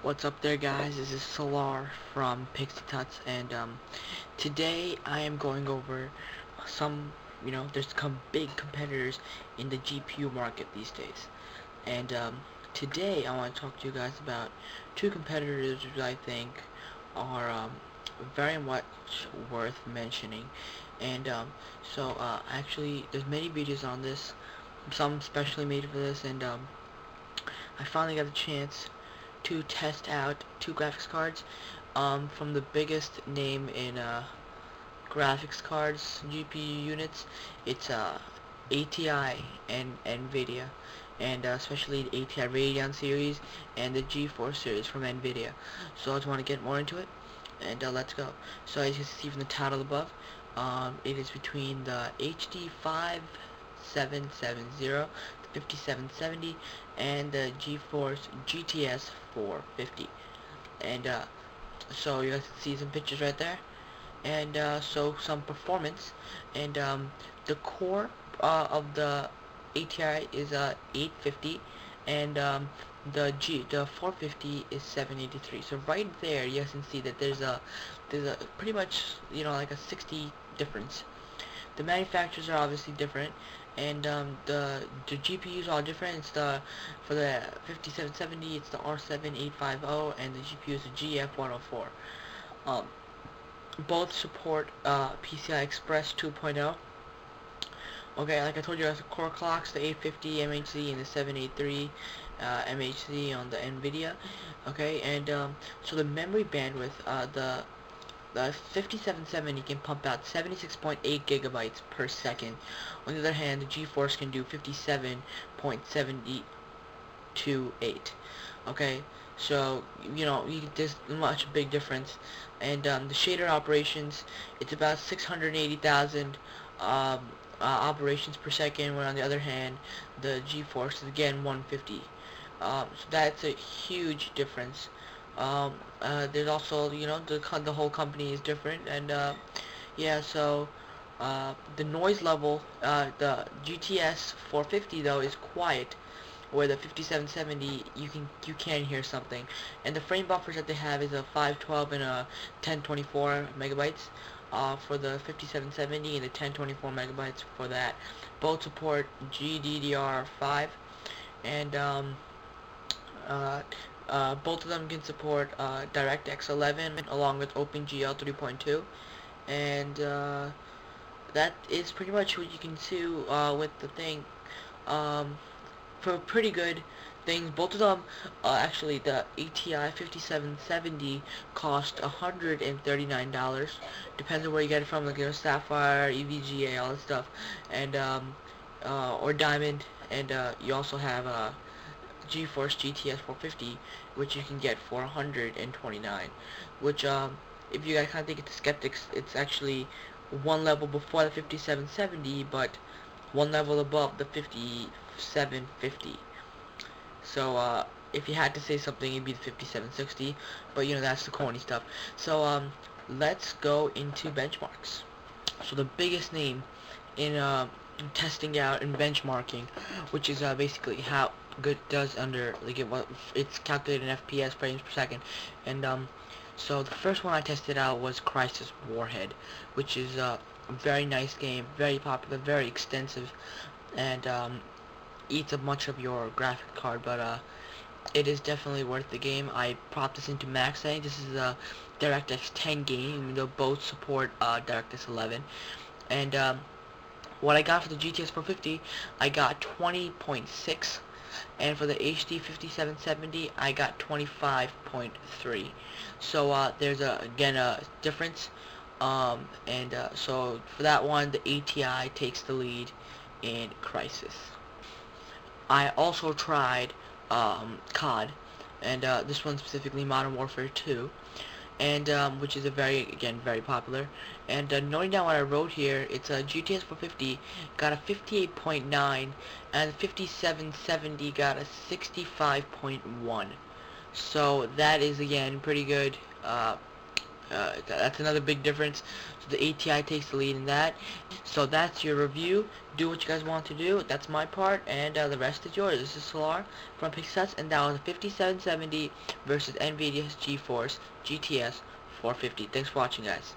What's up there, guys? This is Solar from Pixie Tuts, and today I am going over some, there's big competitors in the GPU market these days. And today I want to talk to you guys about two competitors which I think are very much worth mentioning. And actually, there's many videos on this, some specially made for this, and I finally got a chance to test out two graphics cards from the biggest name in graphics cards GPU units. It's ATI and NVIDIA, and especially the ATI Radeon series and the GeForce series from NVIDIA. So I just want to get more into it, and let's go. So as you can see from the title above, it is between the HD 5770, the 5770, and the GeForce GTS 450. And so you guys can see some pictures right there, and so some performance. And the core of the ATI is 850, and the 450 is 783. So right there you guys can see that there's a pretty much like a 60 difference. The manufacturers are obviously different, and the GPUs are different. It's for the 5770, it's the R7850, and the GPU is the GF104. Both support PCI Express 2.0. Okay, like I told you guys, the core clocks, the 850 MHz and the 783 MHz on the NVIDIA. Okay, and so the memory bandwidth, the 5770 can pump out 76.8 gigabytes per second. On the other hand, the GeForce can do 57.728. Okay, so there's much big difference. And the shader operations, it's about 680,000 operations per second, when on the other hand the GeForce is again 150. So that's a huge difference. There's also, the whole company is different, and yeah, so the noise level, the GTS 450 though is quiet, where the 5770 you can hear something. And the frame buffers that they have is a 512 and a 1024 megabytes for the 5770, and the 1024 megabytes for that. Both support GDDR5, and both of them can support DirectX 11 along with OpenGL 3.2, and that is pretty much what you can do with the thing. For pretty good things, both of them, actually the ATI 5770 cost $139. Depends on where you get it from, like Sapphire, EVGA, all that stuff, and or Diamond, and you also have GeForce GTS 450, which you can get for $129, which if you guys kind of think it's skeptics, it's actually one level before the 5770, but one level above the 5750. So if you had to say something, it'd be the 5760, but that's the corny stuff. So let's go into benchmarks. So the biggest name in testing out and benchmarking, which is basically how good it does under, like, it's calculated in FPS, frames per second. And so the first one I tested out was Crisis Warhead, which is a very nice game, very popular, very extensive, and eats up much of your graphic card, but it is definitely worth the game. I propped this into max setting. This is a DirectX 10 game, even though both support DirectX 11. And what I got for the GTS 450, I got 20.6, and for the HD 5770, I got 25.3. So there's again a difference. So for that one, the ATI takes the lead in Crisis. I also tried COD, and this one specifically Modern Warfare 2, and which is very popular. And noting down what I wrote here, it's a GTS 450 got a 58.9, and 5770 got a 65.1. So that is again pretty good That's another big difference. So the ATI takes the lead in that. So that's your review. Do what you guys want to do. That's my part, and the rest is yours. This is Solar from Pixels, and that was a 5770 versus NVIDIA's GeForce GTS 450. Thanks for watching, guys.